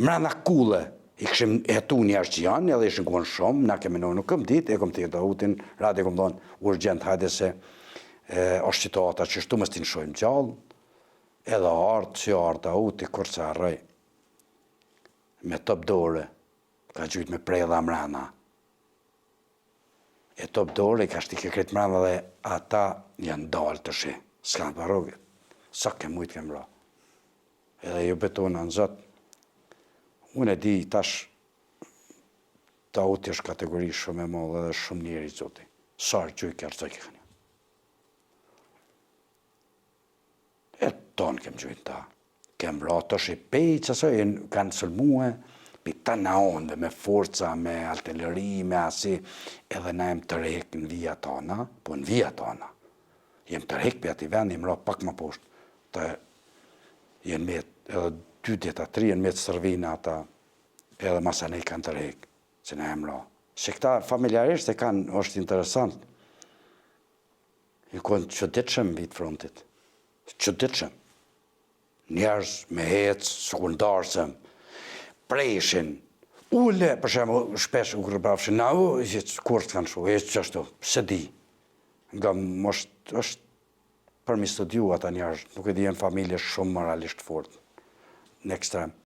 mrena kulle, i këshim jetu njerës që janë, edhe ishën konë shumë, na kemi nuk këm dit, e këm të Davutin, radi këm thonë, urgent, hajde se është situata që shtu mës t'i nëshojmë gjallë, edhe artë, që artë Davuti, kur se arrej, me top dore, ka gjujt me prej dhe mrena. E top dore, ka shti ke kretë mrena dhe ata janë dalë të shi, s'kanë për rogët, sa ke mujtë kemë ra. Edhe ju betona në zëtë, unë e di tash Davuti është kategori shumë e mollë dhe shumë njeri zoti. Sarë që i kërësoj kënë. E tonë kemë gjujtë ta. Kemë ra të shqipej qësoj, kanë sëlmuhe, për ta na onë dhe me forca, me artilleri, me asi, edhe na jem të rejkë në vija tona, po në vija tona. Jem të rejkë për ati vend, jem ra pak më poshtë, të jenë me edhe 2 dita, 3 jenë me të sërvina ata, edhe masa ne kanë të rejkë, që na jem ra. Se këta familjarisht e kanë, është interesant, i konë qëditëshëm vitë frontit, qëditëshëm. Njerës me hecë, sekundarsëm, preshin, ule, për shemë, shpesh u kërëbrafshin, na u, kur të kanë shu, e që ashtu, se di. Nga është për mi studiu ata njerës, nuk e di jenë familje shumë moralisht fort, në ekstrem.